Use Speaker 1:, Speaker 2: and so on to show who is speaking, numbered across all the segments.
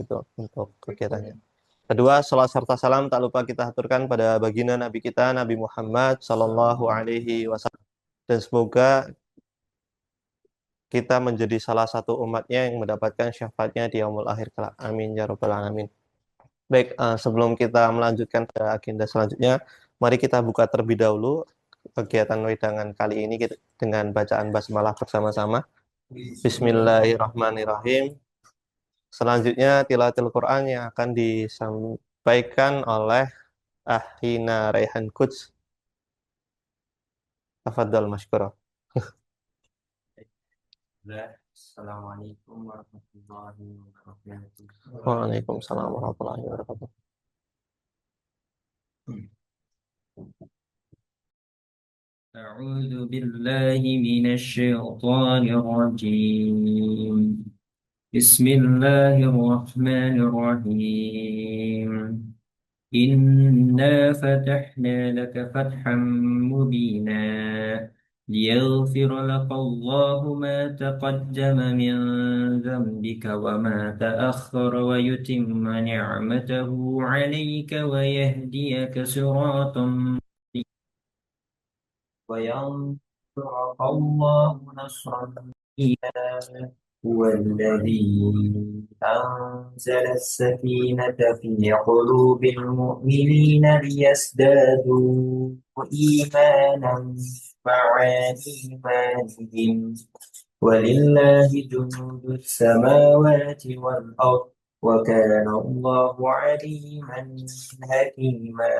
Speaker 1: gitu untuk kegiatannya. Kedua, salat serta salam tak lupa kita aturkan pada baginda Nabi kita Nabi Muhammad Sallallahu Alaihi Wasallam, dan semoga kita menjadi salah satu umatnya yang mendapatkan syafaatnya di yaumul akhir kelak. Amin ya rabbal alamin. Baik, sebelum kita melanjutkan ke agenda selanjutnya, mari kita buka terlebih dahulu kegiatan wedangan kali ini dengan bacaan basmalah bersama-sama. Bismillahirrahmanirrahim. Selanjutnya tilawatil Quran yang akan disampaikan oleh Ahina Raihan Quds. Tafadhal masykurah.
Speaker 2: Assalamualaikum warahmatullahi wabarakatuh.
Speaker 1: Waalaikumsalam warahmatullahi wabarakatuh.
Speaker 2: أعوذ بالله من الشيطان الرجيم. بسم الله الرحمن الرحيم. إنا فتحنا لك فتحا مبينا ليغفر لك الله ما تقدم من ذنبك وما تأخر ويتم نعمته عليك ويهديك صراطا وينصرك الله نصرا قويا. هو الذي أنزل السكينة في قلوب المؤمنين ليزدادوا إيمانا مع إيمانهم ولله جنود السماوات والأرض وكان الله عليما حكيما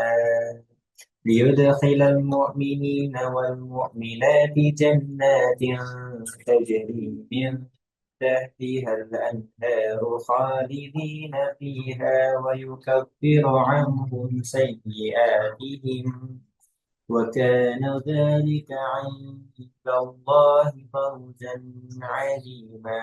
Speaker 2: ليدخل المؤمنين والمؤمنات جنات تجري من تحتها الأنهار خالدين فيها ويكفر عنهم سيئاتهم وكان ذلك عند الله فوزا عظيما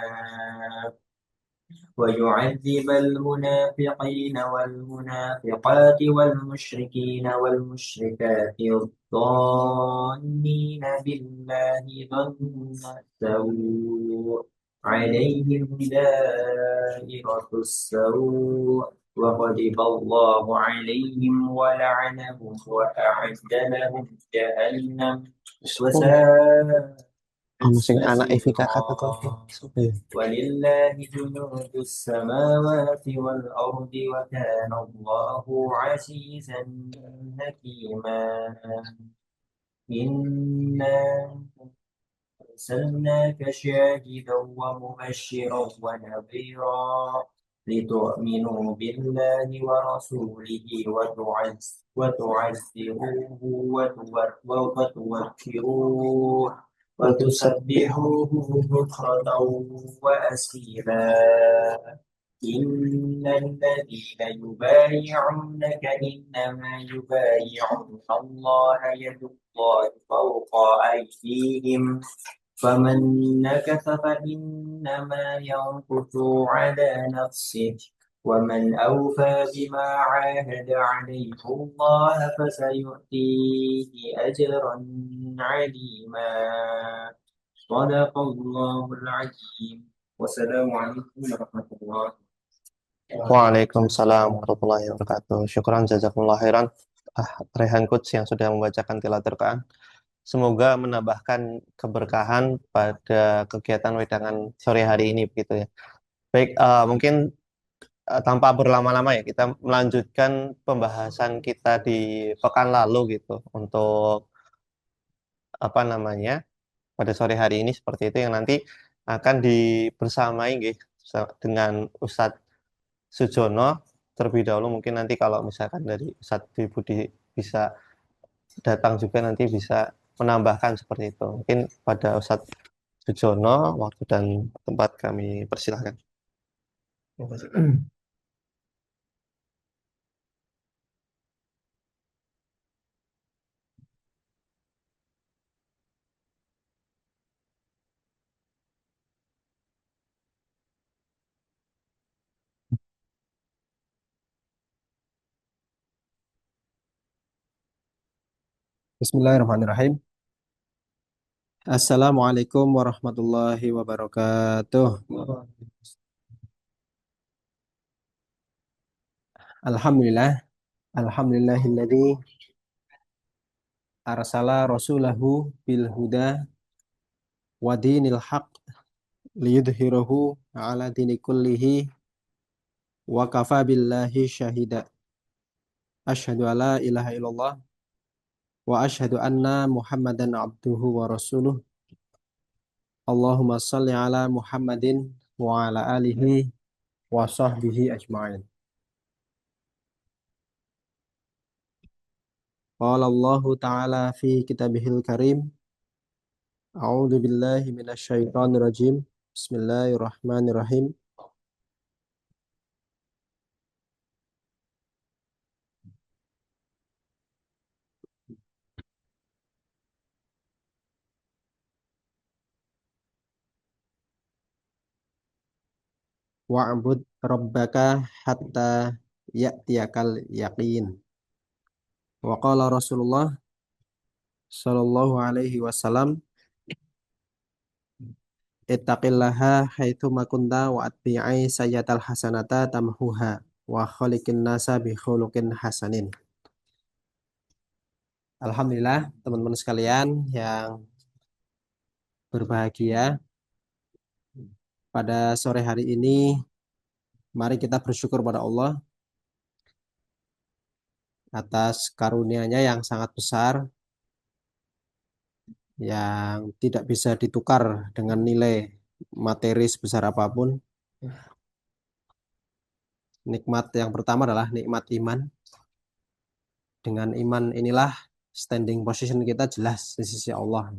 Speaker 2: ويعذب المنافقين والمنافقات والمشركين والمشركات الظانين بالله ظن السوء عليهم دائرة السوء وغضب الله عليهم ولعنهم وأعد لهم جهنم وساءت
Speaker 1: Masing anak FIK kata kau.
Speaker 2: مصيرا ولله جنود السماوات والأرض وكان الله عزيزا حكيما إنا أرسلناك شاهدا ومبشرا ونذيرا لتؤمنوا بالله ورسوله وتعزروه وتوكروه وتسبحوه بكرة وأصيلا إن الذين يبايعونك إنما يبايعون الله يد الله فوق أيديهم فمن نكث فإنما ينكث على نفسه ومن أوفى بما عاهد عليه الله فسيؤتيه أجرا عظيما صدق الله العظيم والسلام عليكم ورحمة الله.
Speaker 1: Waalaikumsalam warahmatullahi wabarakatuh. Syukran jazakumullah khairan. Rehan Quds yang sudah membacakan tilawatul Quran. Semoga menambahkan keberkahan pada kegiatan wedangan sore hari ini begitu ya. Baik, mungkin tanpa berlama-lama ya kita melanjutkan pembahasan kita di pekan lalu gitu untuk apa namanya pada sore hari ini seperti itu yang nanti akan dibersamai nggih, dengan Ustadz Sujono terlebih dahulu. Mungkin nanti kalau misalkan dari Ustadz Dwi Budi bisa datang juga nanti bisa menambahkan seperti itu. Mungkin pada Ustadz Sujono waktu dan tempat kami persilahkan.
Speaker 3: Bismillahirrahmanirrahim. Assalamualaikum warahmatullahi wabarakatuh. Alhamdulillah, alhamdulillahilladzi arsala rasulahu bil huda wa dinil haq liyudhhirahu ala dini kullihi wa kafa billahi syahida. Asyhadu alla ilaha illallah wa asyhadu anna Muhammadan abduhu wa rasuluh. Allahumma shalli ala Muhammadin wa ala alihi wa sahbihi ajma'in. Qala Allah ta'ala fi kitabihil karim. A'udzu billahi minasyaitonir rajim. Bismillahirrahmanirrahim. Wa'bud rabbaka hatta ya'tiyakal yaqin. Wa qala Rasulullah sallallahu alaihi wasallam, ittaqillaha haitsu ma kunta wa atbi'i sayyatal hasanata tamhuha wa khaliqin nasa bi khuluqin hasanin. Alhamdulillah, teman-teman sekalian yang berbahagia, pada sore hari ini mari kita bersyukur pada Allah atas karunia-Nya yang sangat besar, yang tidak bisa ditukar dengan nilai materi sebesar apapun. Nikmat yang pertama adalah nikmat iman. Dengan iman inilah standing position kita jelas di sisi Allah,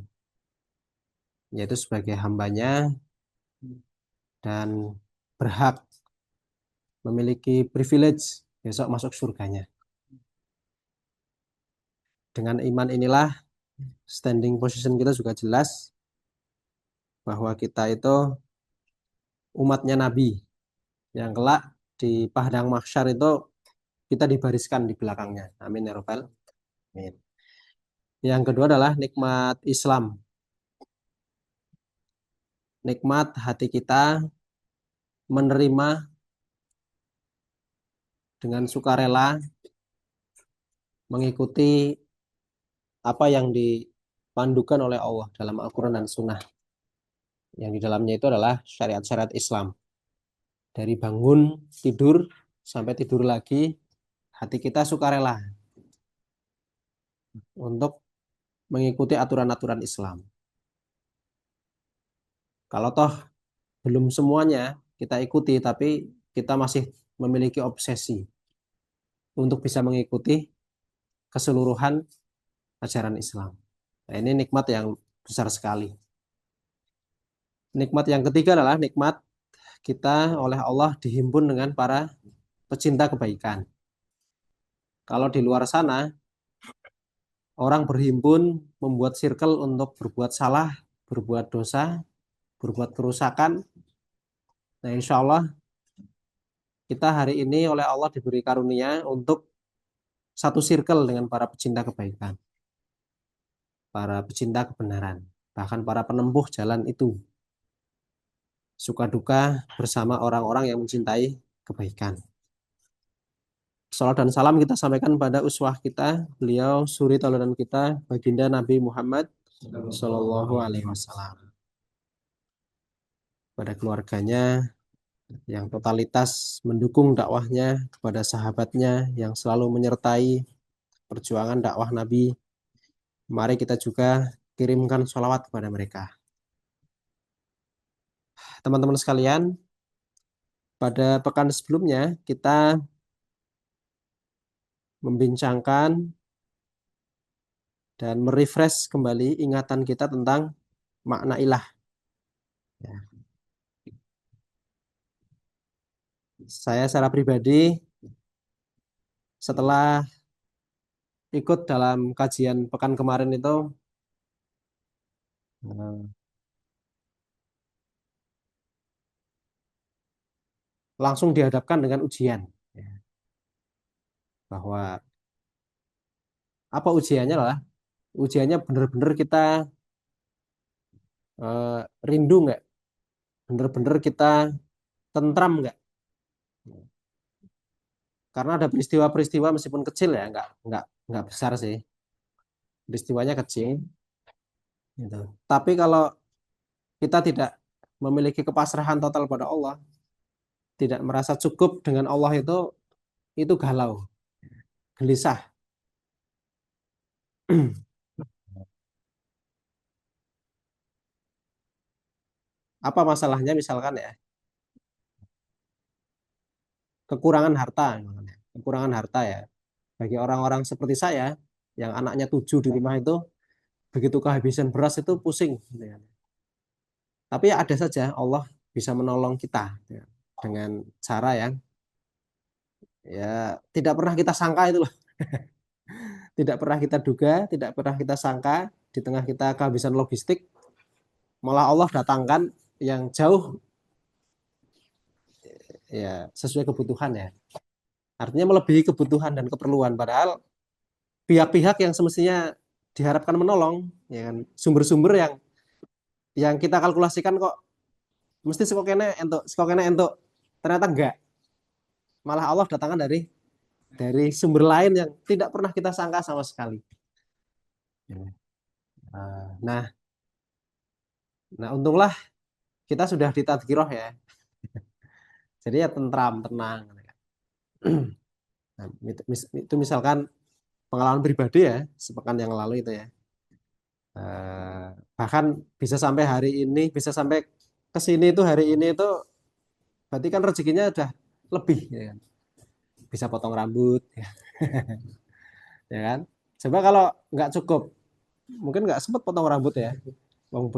Speaker 3: yaitu sebagai hambanya dan berhak memiliki privilege besok masuk surganya. Dengan iman inilah standing position kita juga jelas bahwa kita itu umatnya Nabi yang kelak di padang mahsyar itu kita dibariskan di belakangnya. Amin ya rabbal alamin. Yang kedua adalah nikmat Islam. Nikmat hati kita menerima dengan sukarela mengikuti apa yang dipandukan oleh Allah dalam Al-Quran dan Sunnah. Yang di dalamnya itu adalah syariat-syariat Islam. Dari bangun tidur sampai tidur lagi, hati kita sukarela untuk mengikuti aturan-aturan Islam. Kalau toh belum semuanya kita ikuti, tapi kita masih memiliki obsesi untuk bisa mengikuti keseluruhan ajaran Islam. Nah, ini nikmat yang besar sekali. Nikmat yang ketiga adalah nikmat kita oleh Allah dihimpun dengan para pecinta kebaikan. Kalau di luar sana, orang berhimpun membuat circle untuk berbuat salah, berbuat dosa, berbuat kerusakan. Nah, insya Allah kita hari ini oleh Allah diberi karunia untuk satu circle dengan para pecinta kebaikan, para pecinta kebenaran, bahkan para penempuh jalan itu. Suka duka bersama orang-orang yang mencintai kebaikan. Salam dan salam kita sampaikan pada uswah kita, beliau suri tauladan kita, baginda Nabi Muhammad Sallallahu Alaihi Wasallam. Pada keluarganya yang totalitas mendukung dakwahnya, kepada sahabatnya yang selalu menyertai perjuangan dakwah Nabi. Mari kita juga kirimkan sholawat kepada mereka. Teman-teman sekalian, pada pekan sebelumnya kita membincangkan dan merefresh kembali ingatan kita tentang makna ilah. Ya. Saya secara pribadi setelah ikut dalam kajian pekan kemarin itu langsung dihadapkan dengan ujian. Ya. Bahwa apa ujiannya lah? Ujiannya benar-benar kita rindu nggak? Benar-benar kita tentram nggak? Karena ada peristiwa-peristiwa meskipun kecil ya, nggak besar sih. Peristiwanya kecil gitu. Tapi kalau kita tidak memiliki kepasrahan total pada Allah, tidak merasa cukup dengan Allah itu galau, gelisah. Apa masalahnya misalkan ya, kekurangan harta, misalkan ya. Kekurangan harta ya. Bagi orang-orang seperti saya, yang anaknya 7 di rumah itu, begitu kehabisan beras itu pusing. Gitu ya. Tapi ya ada saja Allah bisa menolong kita gitu ya, dengan cara yang ya tidak pernah kita sangka itu loh. Tidak pernah kita duga, tidak pernah kita sangka di tengah kita kehabisan logistik, malah Allah datangkan yang jauh ya sesuai kebutuhan ya. Artinya melebihi kebutuhan dan keperluan. Padahal pihak-pihak yang semestinya diharapkan menolong, ya kan, sumber-sumber yang kita kalkulasikan kok mesti sekokene entuk, ternyata enggak. Malah Allah datangkan dari sumber lain yang tidak pernah kita sangka sama sekali. Nah, nah untunglah kita sudah ditadkiroh ya. Jadi ya tentram, tenang. Nah, itu misalkan pengalaman pribadi ya, sepekan yang lalu itu ya. Eh, Bahkan bisa sampai hari ini, bisa sampai ke sini itu hari ini itu berarti kan rezekinya udah lebih ya kan. Bisa potong rambut ya, ya kan. Coba kalau nggak cukup, mungkin nggak sempat potong rambut ya. Mau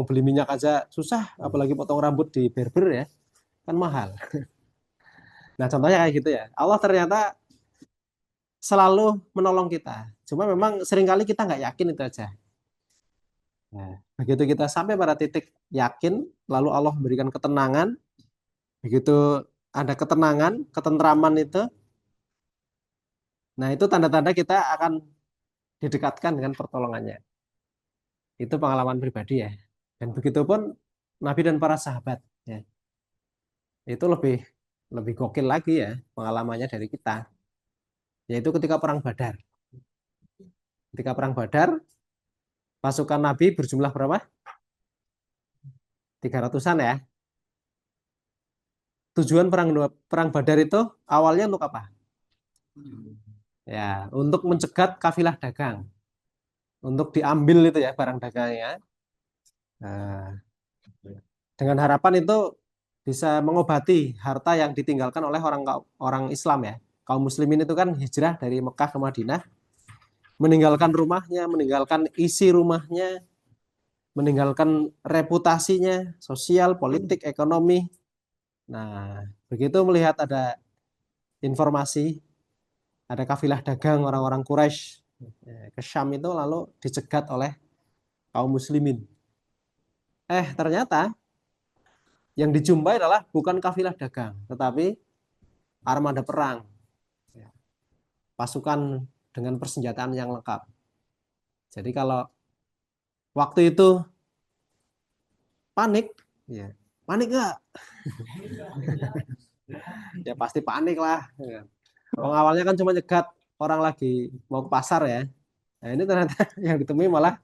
Speaker 3: beli minyak aja susah, apalagi potong rambut di barber ya, kan mahal. Nah, contohnya kayak gitu ya. Allah ternyata selalu menolong kita. Cuma memang seringkali kita nggak yakin itu aja. Nah, begitu kita sampai pada titik yakin, lalu Allah memberikan ketenangan, begitu ada ketenangan, ketentraman itu, nah itu tanda-tanda kita akan didekatkan dengan pertolongannya. Itu pengalaman pribadi ya. Dan begitu pun Nabi dan para sahabat ya. Itu lebih lebih gokil lagi ya pengalamannya dari kita. Yaitu ketika perang Badar. Ketika perang Badar, pasukan Nabi berjumlah berapa? 300-an ya. Tujuan perang perang Badar itu awalnya untuk apa? Ya, untuk mencegat kafilah dagang, untuk diambil itu ya barang dagangnya. Nah, dengan harapan itu bisa mengobati harta yang ditinggalkan oleh orang orang Islam ya. Kaum muslimin itu kan hijrah dari Mekah ke Madinah, meninggalkan rumahnya, meninggalkan isi rumahnya, meninggalkan reputasinya, sosial, politik, ekonomi. Nah, begitu melihat ada informasi, ada kafilah dagang orang-orang Quraisy ke Syam itu lalu dicegat oleh kaum muslimin. Ternyata yang dijumpai adalah bukan kafilah dagang, tetapi armada perang, pasukan dengan persenjataan yang lengkap. Jadi kalau waktu itu panik, ya panik nggak? Ya pasti panik lah. Awalnya kan cuma nyegat orang lagi mau ke pasar ya. Nah ini ternyata yang ditemui malah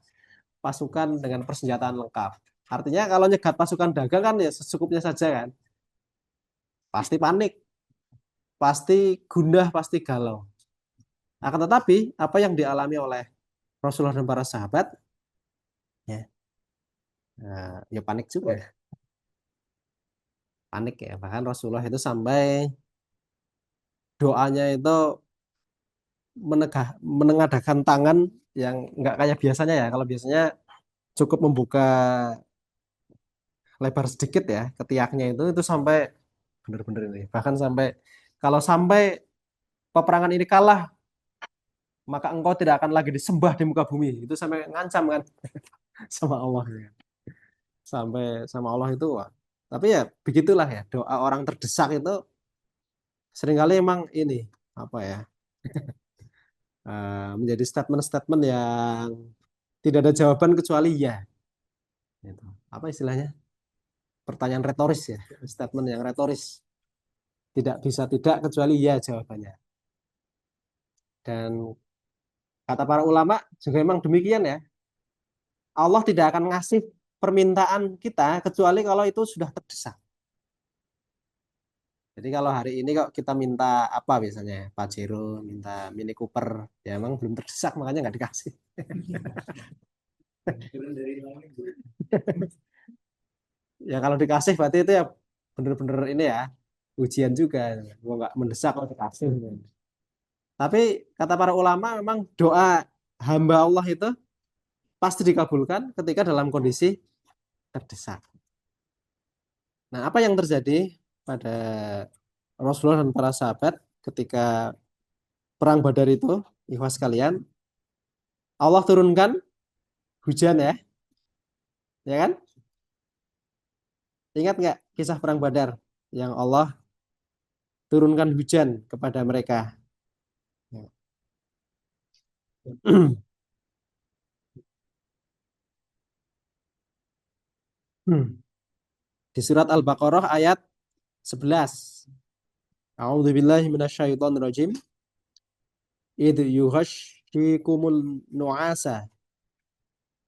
Speaker 3: pasukan dengan persenjataan lengkap. Artinya kalau nyegat pasukan dagang kan ya secukupnya saja kan. Pasti panik, pasti gundah, pasti galau. Akan tetapi apa yang dialami oleh Rasulullah dan para sahabat, ya, ya panik juga, panik ya. Bahkan Rasulullah itu sampai doanya itu menengadakan tangan yang nggak kayak biasanya ya. Kalau biasanya cukup membuka lebar sedikit ya ketiaknya itu sampai bener-bener ini. Bahkan sampai kalau sampai peperangan ini kalah, maka engkau tidak akan lagi disembah di muka bumi. Itu sampai ngancam kan sama Allah. Sampai sama Allah itu wah. Tapi ya begitulah ya doa orang terdesak itu seringkali emang ini apa ya menjadi statement-statement yang tidak ada jawaban kecuali ya. Gitu. Apa istilahnya? Pertanyaan retoris ya, statement yang retoris. Tidak bisa tidak kecuali ya jawabannya. Dan kata para ulama juga memang demikian ya. Allah tidak akan ngasih permintaan kita kecuali kalau itu sudah terdesak. Jadi kalau hari ini kok kita minta apa biasanya? Pajero, minta Mini Cooper, ya emang belum terdesak makanya nggak dikasih. Ya kalau dikasih berarti itu ya bener-bener ini ya ujian juga. Gua nggak mendesak kok dikasih. Tapi kata para ulama memang doa hamba Allah itu pasti dikabulkan ketika dalam kondisi terdesak. Nah, apa yang terjadi pada Rasulullah dan para sahabat ketika perang Badar itu, ikhwas kalian, Allah turunkan hujan ya kan? Ingat nggak kisah perang Badar yang Allah turunkan hujan kepada mereka? Di surat Al-Baqarah ayat 11. A'udzubillahi minasyaitonirrajim. Idh yughashshikumul nu'asa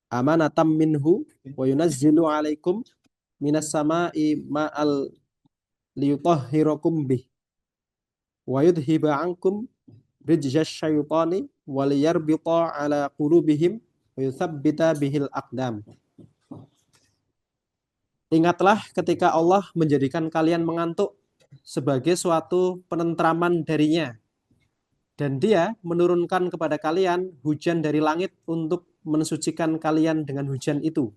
Speaker 3: amanatam minhu wa yunazzilu alaikum minas sama'i ma'al liyutahhirakum bih wa yudhiba ankum rijzas syaitani wa liyarbita ala qulubihim wa yuthabbita bihil aqdam. Ingatlah ketika Allah menjadikan kalian mengantuk sebagai suatu penentraman darinya, dan Dia menurunkan kepada kalian hujan dari langit untuk mensucikan kalian dengan hujan itu,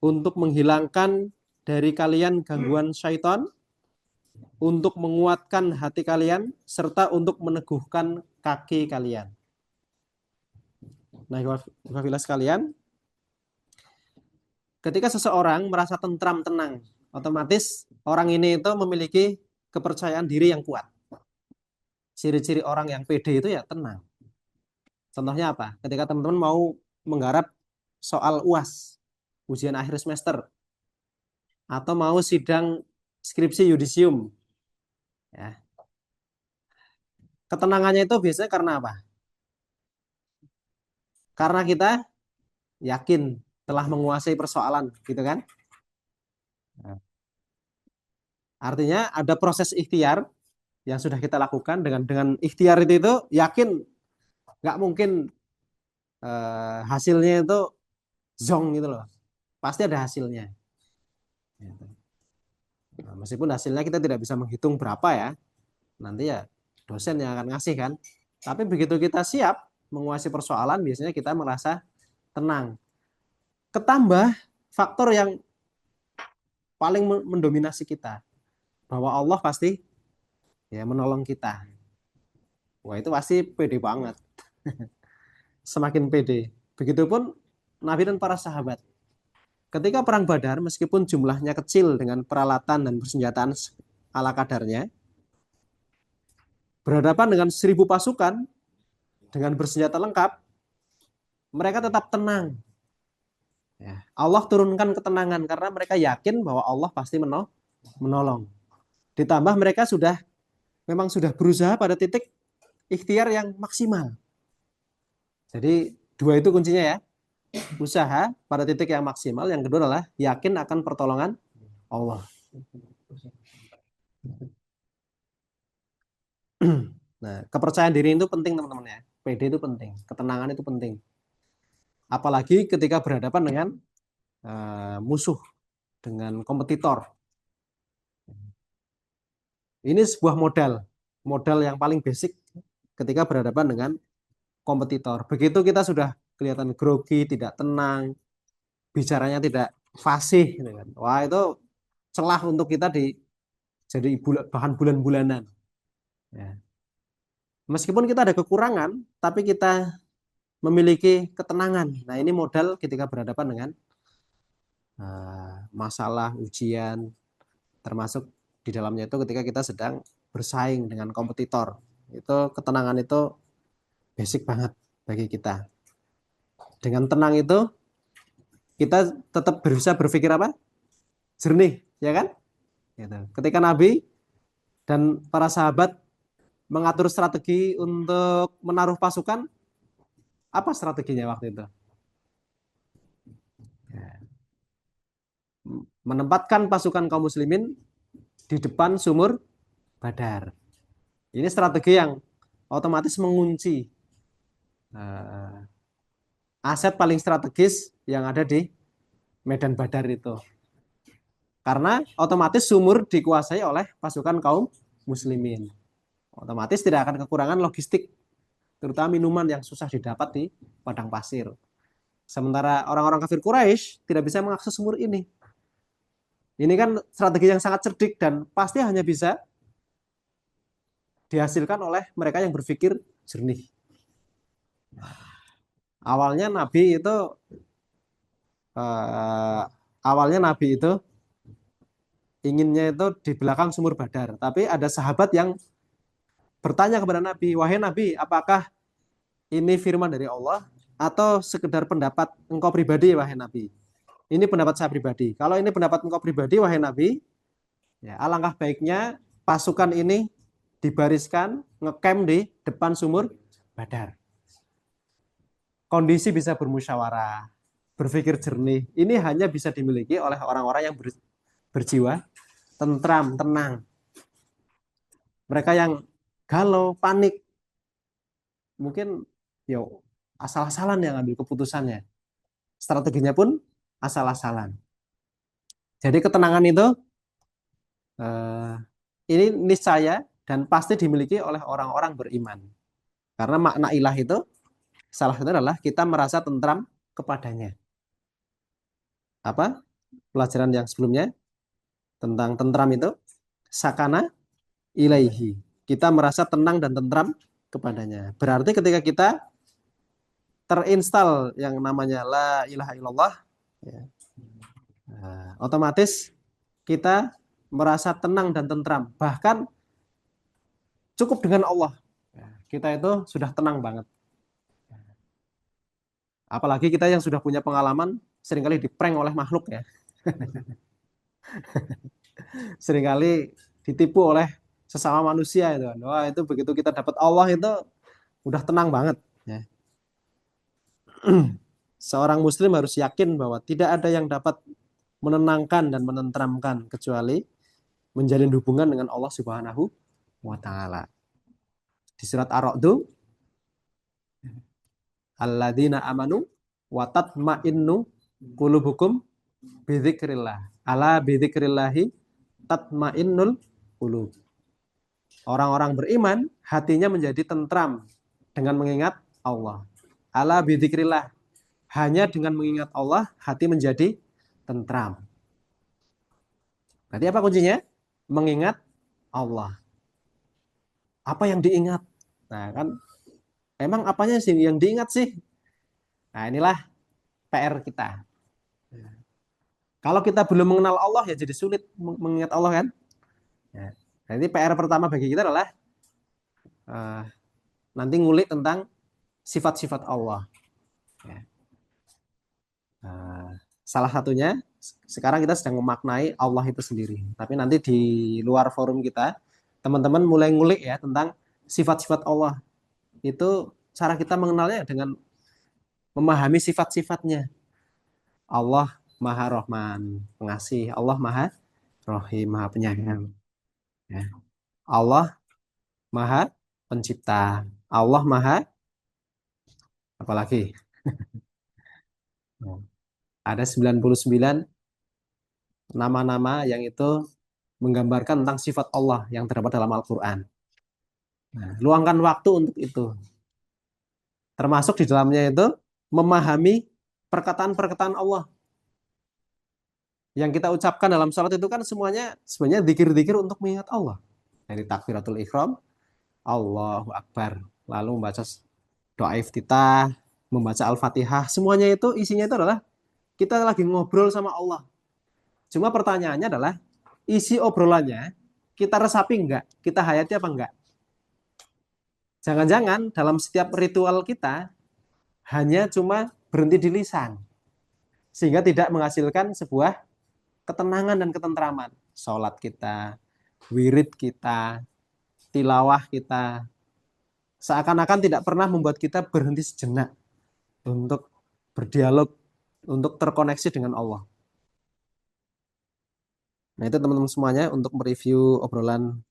Speaker 3: untuk menghilangkan dari kalian gangguan syaitan, untuk menguatkan hati kalian, serta untuk meneguhkan kaki kalian. Nah, ikhwah sekalian, ketika seseorang merasa tentram, tenang, otomatis orang ini itu memiliki kepercayaan diri yang kuat. Ciri-ciri orang yang pede itu ya tenang. Contohnya apa? Ketika teman-teman mau menggarap soal UAS, ujian akhir semester, atau mau sidang skripsi yudisium, ya. Ketenangannya itu biasanya karena apa? Karena kita yakin telah menguasai persoalan, gitu kan? Artinya ada proses ikhtiar yang sudah kita lakukan dengan ikhtiar itu yakin nggak mungkin hasilnya itu zong gitu loh. Pasti ada hasilnya. Nah, meskipun hasilnya kita tidak bisa menghitung berapa ya, nanti ya dosen yang akan ngasih kan. Tapi begitu kita siap menguasai persoalan, biasanya kita merasa tenang. Ketambah faktor yang paling mendominasi kita, bahwa Allah pasti ya menolong kita. Wah itu pasti pede banget. Semakin pede. Begitupun Nabi dan para sahabat. Ketika perang Badar, meskipun jumlahnya kecil dengan peralatan dan persenjataan ala kadarnya, berhadapan dengan 1.000 pasukan dengan bersenjata lengkap, mereka tetap tenang. Ya, Allah turunkan ketenangan karena mereka yakin bahwa Allah pasti menolong. Ditambah mereka memang sudah berusaha pada titik ikhtiar yang maksimal. Jadi dua itu kuncinya ya. Usaha pada titik yang maksimal, yang kedua adalah yakin akan pertolongan Allah. Nah, kepercayaan diri itu penting teman-teman ya. PD itu penting, ketenangan itu penting. Apalagi ketika berhadapan dengan musuh, dengan kompetitor. Ini sebuah modal yang paling basic ketika berhadapan dengan kompetitor. Begitu kita sudah kelihatan grogi, tidak tenang, bicaranya tidak fasih, gitu kan. Wah itu celah untuk kita jadi bahan bulan-bulanan. Ya. Meskipun kita ada kekurangan, tapi kita memiliki ketenangan. Nah ini modal ketika berhadapan dengan masalah, ujian, termasuk di dalamnya itu ketika kita sedang bersaing dengan kompetitor. Itu ketenangan itu basic banget bagi kita. Dengan tenang itu kita tetap bisa berpikir apa? Jernih, ya kan? Gitu. Ketika Nabi Dan para sahabat mengatur strategi untuk menaruh pasukan. Apa strateginya waktu itu? Ya, menempatkan pasukan kaum muslimin di depan sumur Badar. Ini strategi yang otomatis mengunci eh, aset paling strategis yang ada di Medan Badar itu. Karena otomatis sumur dikuasai oleh pasukan kaum muslimin. Otomatis tidak akan kekurangan logistik, terutama minuman yang susah didapat di padang pasir. Sementara orang-orang kafir Quraisy tidak bisa mengakses sumur ini. Ini kan strategi yang sangat cerdik dan pasti hanya bisa dihasilkan oleh mereka yang berpikir jernih. Awalnya Nabi itu eh, awalnya Nabi itu inginnya itu di belakang sumur Badar, tapi ada sahabat yang bertanya kepada Nabi, wahai Nabi, apakah ini firman dari Allah atau sekedar pendapat engkau pribadi, wahai Nabi? Ini pendapat saya pribadi. Kalau ini pendapat engkau pribadi, wahai Nabi, ya, alangkah baiknya pasukan ini dibariskan ngecamp di depan sumur Badar. Kondisi bisa bermusyawarah, berpikir jernih. Ini hanya bisa dimiliki oleh orang-orang yang berjiwa tentram, tenang. Mereka yang galau, panik, mungkin ya asal-asalan yang ambil keputusannya. Strateginya pun asal-asalan. Jadi ketenangan itu eh, ini niscaya dan pasti dimiliki oleh orang-orang beriman. Karena makna ilah itu salah satu adalah kita merasa tentram kepadanya. Apa? Pelajaran yang sebelumnya tentang tentram itu sakana ilaihi. Kita merasa tenang dan tentram kepadanya. Berarti ketika kita terinstal yang namanya la ilaha illallah, ya, nah, otomatis kita merasa tenang dan tentram. Bahkan cukup dengan Allah. Ya, kita itu sudah tenang banget. Apalagi kita yang sudah punya pengalaman seringkali diprank oleh makhluk ya. Seringkali ditipu oleh sesama manusia itu. Wah, itu begitu kita dapat Allah itu udah tenang banget ya. Seorang muslim harus yakin bahwa tidak ada yang dapat menenangkan dan menenteramkan kecuali menjalin hubungan dengan Allah Subhanahu wa taala. Di surat Ar-Ra'd, alladzina amanu wa tatma'innu qulubukum bidzikrillah. Ala bidzikrillahi tatma'innul qulub. Orang-orang beriman hatinya menjadi tentram dengan mengingat Allah. Ala bidzikrillah. Hanya dengan mengingat Allah hati menjadi tentram. Berarti apa kuncinya? Mengingat Allah. Apa yang diingat? Nah, kan emang apanya sih yang diingat sih? Nah, inilah PR kita. Kalau kita belum mengenal Allah ya jadi sulit mengingat Allah kan? Ya. Jadi PR pertama bagi kita adalah uh, nanti ngulik tentang sifat-sifat Allah. Ya. Salah satunya sekarang kita sedang memaknai Allah itu sendiri. Tapi nanti di luar forum kita, teman-teman mulai ngulik ya tentang sifat-sifat Allah. Itu cara kita mengenalnya dengan memahami sifat-sifatnya. Allah Maha Rahman, pengasih. Allah Maha Rahim, Maha Penyayang. Ya. Allah Maha Pencipta. Allah Maha apalagi? Ada 99 nama-nama yang itu menggambarkan tentang sifat Allah yang terdapat dalam Al-Quran. Nah, luangkan waktu untuk itu. Termasuk di dalamnya itu memahami perkataan-perkataan Allah. Yang kita ucapkan dalam salat itu kan semuanya sebenarnya zikir-zikir untuk mengingat Allah. Dari takbiratul ihram, Allahu Akbar. Lalu membaca doa iftitah, membaca Al-Fatihah. Semuanya itu isinya itu adalah kita lagi ngobrol sama Allah. Cuma pertanyaannya adalah isi obrolannya kita resapi enggak? Kita hayati apa enggak? Jangan-jangan dalam setiap ritual kita hanya cuma berhenti di lisan. Sehingga tidak menghasilkan sebuah ketenangan dan ketentraman. Sholat kita, wirid kita, tilawah kita, seakan-akan tidak pernah membuat kita berhenti sejenak untuk berdialog, untuk terkoneksi dengan Allah. Nah, itu teman-teman semuanya untuk mereview obrolan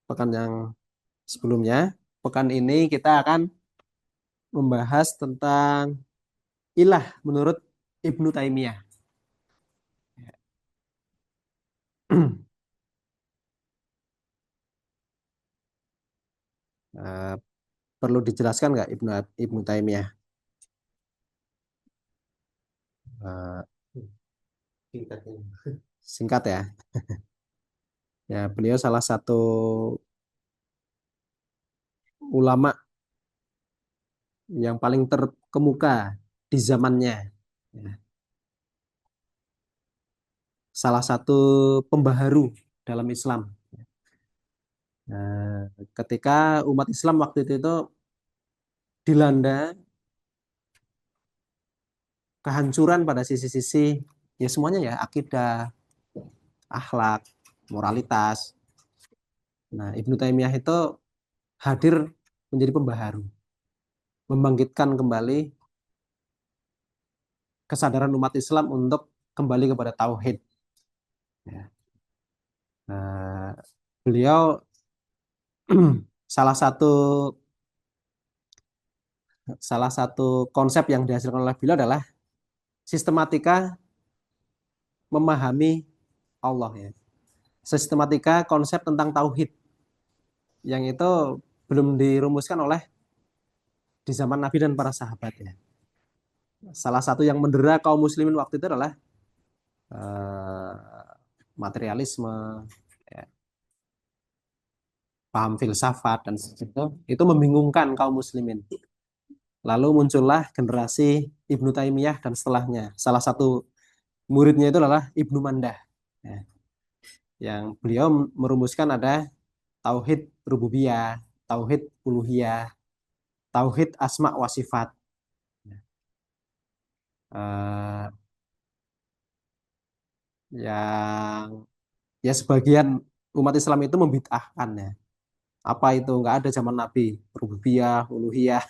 Speaker 3: pekan yang sebelumnya. Pekan ini kita akan membahas tentang ilah menurut Ibnu Taimiyah. Eh, perlu dijelaskan nggak Ibnu Taimiyah? Eh, Singkat ya. Ya, beliau salah satu ulama yang paling terkemuka di zamannya. Ya, salah satu pembaharu dalam Islam. Nah, ketika umat Islam waktu itu dilanda kehancuran pada sisi-sisi ya semuanya ya, akidah, akhlak, moralitas. Nah, Ibnu Taimiyah itu hadir menjadi pembaharu, membangkitkan kembali kesadaran umat Islam untuk kembali kepada tauhid. Ya. Nah, beliau salah satu salah satu konsep yang dihasilkan oleh beliau adalah sistematika memahami Allah ya. Sistematika konsep tentang tauhid yang itu belum dirumuskan oleh di zaman Nabi dan para sahabatnya. Salah satu yang mendera kaum muslimin waktu itu adalah eh, materialisme, ya, paham filsafat dan itu membingungkan kaum muslimin. Lalu muncullah generasi Ibnu Taimiyah dan setelahnya. Salah satu muridnya itu adalah Ibnu Mandah. Ya, yang beliau merumuskan ada tauhid rububiyah, tauhid uluhiyah, tauhid asma wa sifat. Eh, yang ya sebagian umat Islam itu membid'ahkan ya. Apa itu? Nggak ada zaman Nabi, rububiyah, uluhiyah.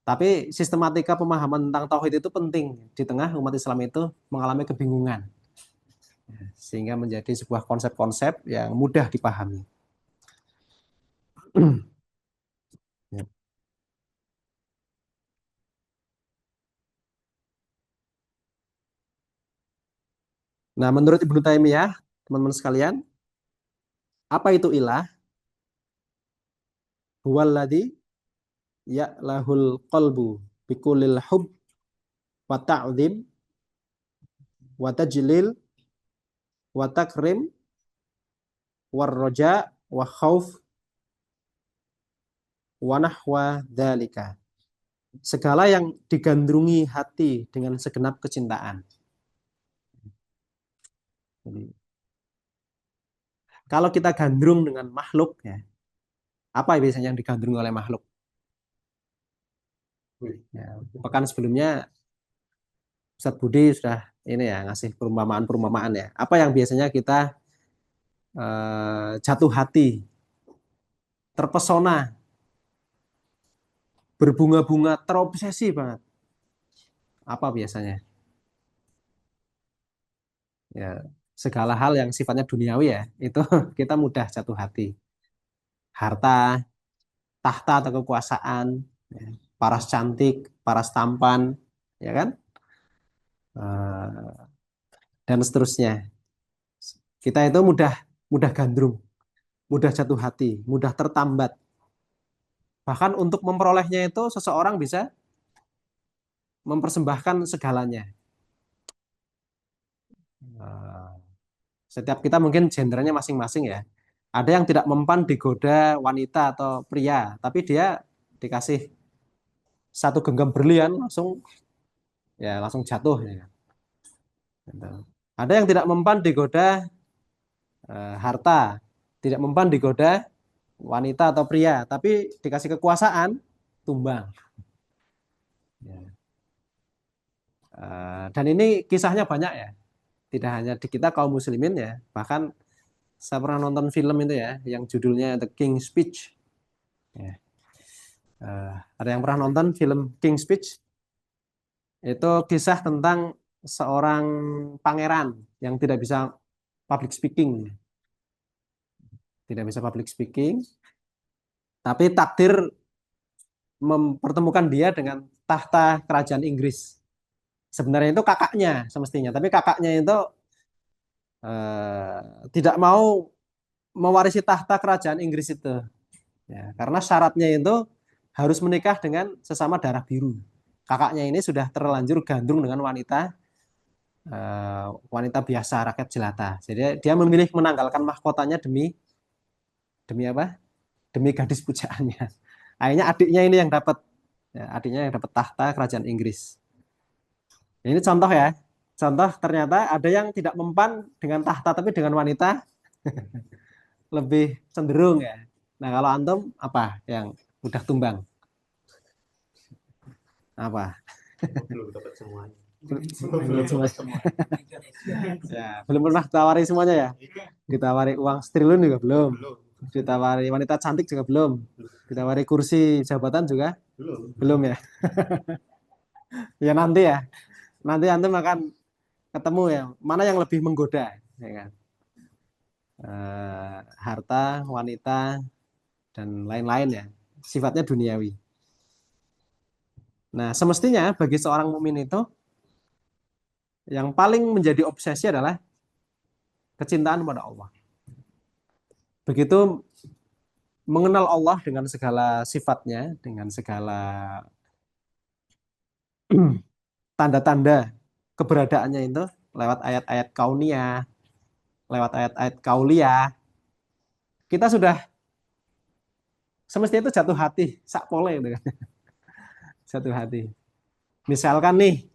Speaker 3: Tapi sistematika pemahaman tentang tauhid itu penting di tengah umat Islam itu mengalami kebingungan. Sehingga menjadi sebuah konsep-konsep yang mudah dipahami. Ya. Nah, menurut Ibnu Taimiyah, teman-teman sekalian, apa itu ilah? Huwaladzi ya'lahul qalbu bikulil hub wa ta'zim wa tajlil wa takrim war roja wa khauf wa nahwa dzalika. Segala yang digandrungi hati dengan segenap kecintaan. Jadi, kalau kita gandrung dengan makhluk ya, apa biasanya yang digandrungi oleh makhluk? Ya, pekan sebelumnya Ustadz Budi sudah ini ya ngasih perumpamaan-perumpamaan ya. Apa yang biasanya kita jatuh hati, terpesona, berbunga-bunga, terobsesi banget. Apa biasanya? Ya, segala hal yang sifatnya duniawi ya, itu kita mudah jatuh hati. Harta, tahta atau kekuasaan, ya, paras cantik, paras tampan, ya kan? Eh, dan seterusnya. Kita itu mudah mudah gandrung, mudah jatuh hati, mudah tertambat. Bahkan untuk memperolehnya itu seseorang bisa mempersembahkan segalanya. Eh, Setiap kita mungkin gendernya masing-masing ya. Ada yang tidak mempan digoda wanita atau pria, tapi dia dikasih satu genggam berlian langsung jatuh ya. Gitu. Ada yang tidak mempan digoda harta, tidak mempan digoda wanita atau pria, tapi dikasih kekuasaan tumbang. Ya. Dan ini kisahnya banyak ya, tidak hanya di kita kaum muslimin ya, bahkan Saya pernah nonton film itu ya, yang judulnya The King's Speech. Ya. Ada yang pernah nonton film King's Speech? Itu kisah tentang seorang pangeran yang tidak bisa public speaking, tapi takdir mempertemukan dia dengan tahta kerajaan Inggris. Sebenarnya itu kakaknya semestinya, tapi kakaknya itu eh, tidak mau mewarisi tahta kerajaan Inggris itu, ya, karena syaratnya itu harus menikah dengan sesama darah biru. Kakaknya ini sudah terlanjur gandrung dengan wanita biasa, rakyat jelata. Jadi dia memilih menanggalkan mahkotanya demi demi apa? Demi gadis pujaannya. Akhirnya adiknya ini yang dapat, ya, adiknya yang dapat tahta kerajaan Inggris. Ini contoh ya. Contoh ternyata ada yang tidak mempan dengan tahta tapi dengan wanita lebih cenderung ya. Nah, kalau antum apa yang udah tumbang? Apa?
Speaker 1: Belum dapat semuanya.
Speaker 3: Belum semuanya. Ya, belum pernah ditawari semuanya ya. Ditawari uang triliun juga belum. Ditawari wanita cantik juga belum. Ditawari kursi jabatan juga belum ya. Ya nanti ya. Nanti antum akan ketemu ya. Mana yang lebih menggoda, ya kan? Harta, wanita, dan lain-lain ya. Sifatnya duniawi. Nah, semestinya bagi seorang mukmin itu yang paling menjadi obsesi adalah kecintaan pada Allah. Begitu mengenal Allah dengan segala sifatnya, dengan segala tanda-tanda keberadaannya itu lewat ayat-ayat kauniyah, lewat ayat-ayat kauliyah, kita sudah semestinya itu jatuh hati, sakpole gitu kan. Jatuh hati. Misalkan nih,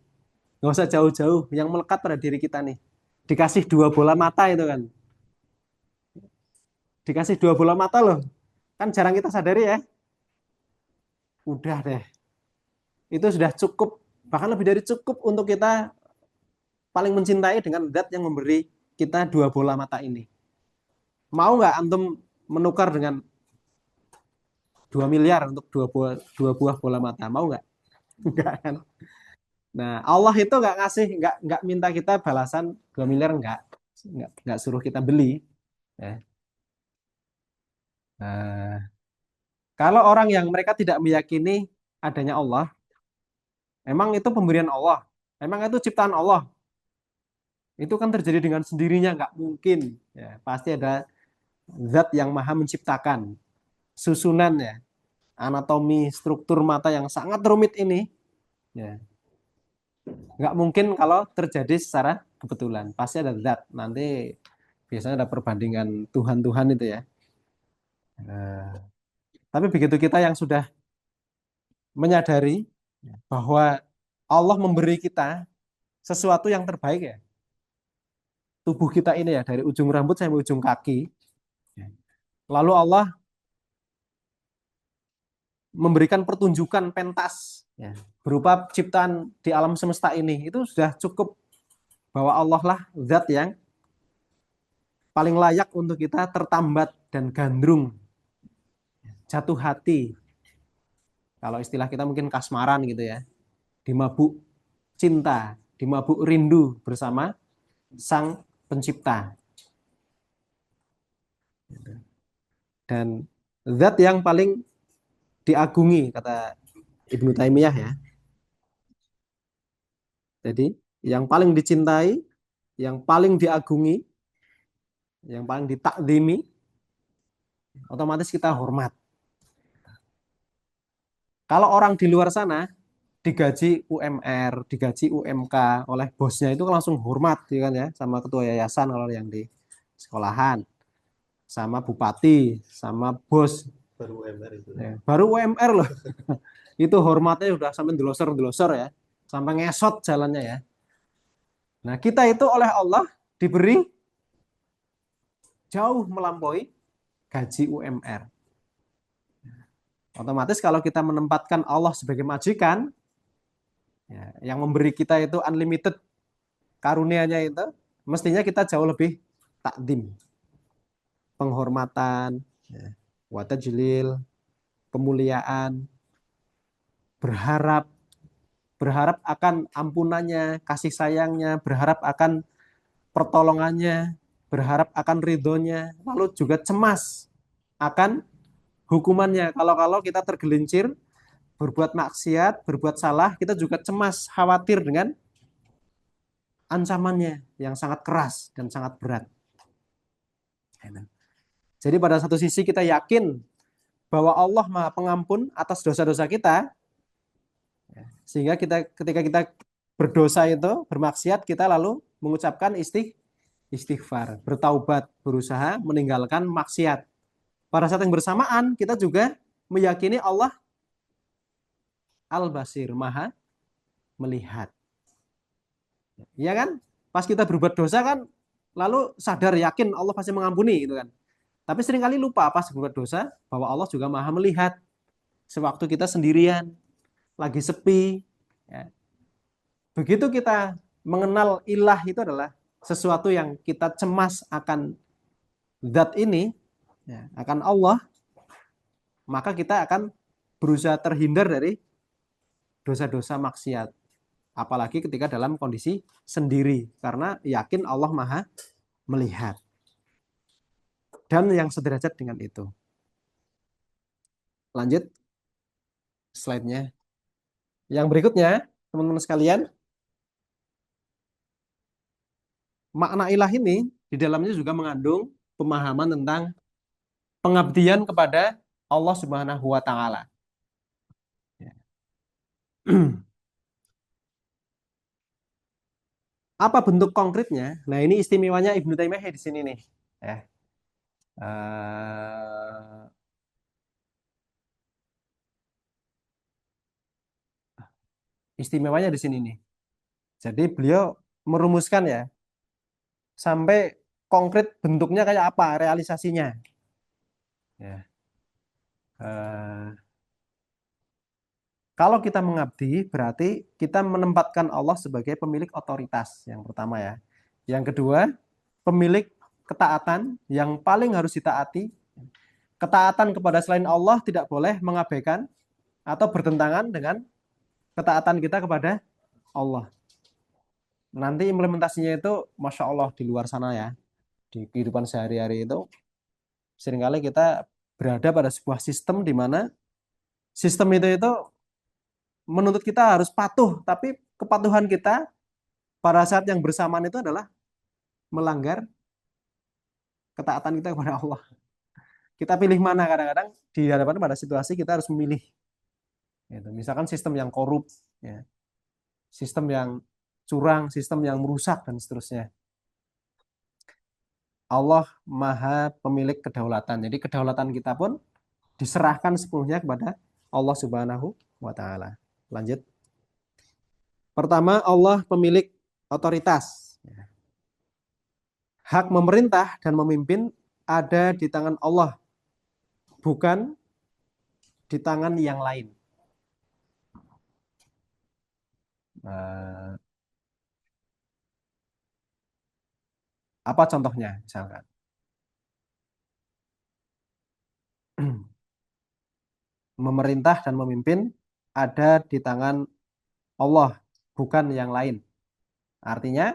Speaker 3: nggak usah jauh-jauh, yang melekat pada diri kita nih, dikasih dua bola mata itu kan, dikasih dua bola mata loh, kan jarang kita sadari ya. Udah deh, itu sudah cukup, bahkan lebih dari cukup untuk kita paling mencintai dengan zat yang memberi kita dua bola mata ini. Mau nggak antum menukar dengan 2 miliar untuk dua buah bola mata? Mau nggak? Enggak kan? Nah, Allah itu nggak ngasih, nggak minta kita balasan 2 miliar, nggak suruh kita beli. Ya. Nah, kalau orang yang mereka tidak meyakini adanya Allah, emang itu pemberian Allah, emang itu ciptaan Allah, itu kan terjadi dengan sendirinya, nggak mungkin. Ya, pasti ada zat yang maha menciptakan susunan ya, anatomi struktur mata yang sangat rumit ini. Ya, nggak mungkin kalau terjadi secara kebetulan, pasti ada zat. Nanti biasanya ada perbandingan Tuhan-Tuhan itu ya. Tapi begitu kita yang sudah menyadari bahwa Allah memberi kita sesuatu yang terbaik ya, tubuh kita ini ya, dari ujung rambut sampai ujung kaki. Lalu Allah memberikan pertunjukan pentas ya, berupa ciptaan di alam semesta ini. Itu sudah cukup bahwa Allah lah zat yang paling layak untuk kita tertambat dan gandrung, jatuh hati. Kalau istilah kita mungkin kasmaran gitu ya, dimabuk cinta, dimabuk rindu bersama sang pencipta. Dan zat yang paling diagungi kata Ibnu Taimiyah ya. Jadi yang paling dicintai, yang paling diagungi, yang paling ditakdimi, otomatis kita hormat. Kalau orang di luar sana digaji UMR, digaji UMK oleh bosnya itu langsung hormat ya kan ya, sama ketua yayasan kalau yang di sekolahan, sama bupati, sama bos.
Speaker 1: Baru UMR itu.
Speaker 3: Ya, baru UMR loh. Itu hormatnya udah sampai delosor-delosor ya, sampai ngesot jalannya ya. Nah, kita itu oleh Allah diberi jauh melampaui gaji UMR. Otomatis kalau kita menempatkan Allah sebagai majikan, ya, yang memberi kita itu unlimited karunia-Nya itu, mestinya kita jauh lebih takdim. penghormatan, ya, wa tajlil, pemuliaan, berharap, berharap akan ampunannya, kasih sayangnya, berharap akan pertolongannya, berharap akan ridhonya, lalu juga cemas akan hukumannya. Kalau kita tergelincir, berbuat maksiat, berbuat salah, kita juga cemas, khawatir dengan ancamannya yang sangat keras dan sangat berat. Jadi pada satu sisi kita yakin bahwa Allah Maha Pengampun atas dosa-dosa kita, sehingga ketika kita berdosa itu, bermaksiat, kita lalu mengucapkan istighfar, bertaubat, berusaha meninggalkan maksiat. Pada saat yang bersamaan, kita juga meyakini Allah Al-Basir, Maha melihat. Iya kan? Pas kita berbuat dosa kan, lalu sadar yakin Allah pasti mengampuni gitu kan. Tapi seringkali lupa pas berbuat dosa bahwa Allah juga Maha melihat. Sewaktu kita sendirian, lagi sepi, ya. Begitu kita mengenal ilah itu adalah sesuatu yang kita cemas akan zat ini, ya, akan Allah, maka kita akan berusaha terhindar dari dosa-dosa maksiat. Apalagi ketika dalam kondisi sendiri, karena yakin Allah Maha melihat. Dan yang sederajat dengan itu. Lanjut slide-nya. Yang berikutnya, teman-teman sekalian, makna ilah ini di dalamnya juga mengandung pemahaman tentang pengabdian kepada Allah Subhanahu wa taala. Apa bentuk konkretnya? Nah, ini istimewanya Ibnu Taimiyah di sini nih, ya. Uh, istimewanya di sini nih. Jadi beliau merumuskan ya sampai konkret bentuknya kayak apa, realisasinya. Ya. Kalau kita mengabdi berarti kita menempatkan Allah sebagai pemilik otoritas yang pertama ya. Yang kedua, pemilik ketaatan yang paling harus ditaati. Ketaatan kepada selain Allah tidak boleh mengabaikan atau bertentangan dengan ketaatan kita kepada Allah. Nanti implementasinya itu Masya Allah di luar sana ya. Di kehidupan sehari-hari itu seringkali kita berada pada sebuah sistem di mana sistem itu menuntut kita harus patuh, tapi kepatuhan kita pada saat yang bersamaan itu adalah melanggar ketaatan kita kepada Allah. Kita pilih mana, kadang-kadang di hadapan pada situasi kita harus memilih. Gitu. Misalkan sistem yang korup, ya. Sistem yang curang, sistem yang merusak, dan seterusnya. Allah Maha pemilik kedaulatan. Jadi kedaulatan kita pun diserahkan sepenuhnya kepada Allah Subhanahu wa taala. Lanjut. Pertama, Allah pemilik otoritas. Hak memerintah dan memimpin ada di tangan Allah, bukan di tangan yang lain. Apa contohnya? Misalkan memerintah dan memimpin ada di tangan Allah, bukan yang lain. Artinya,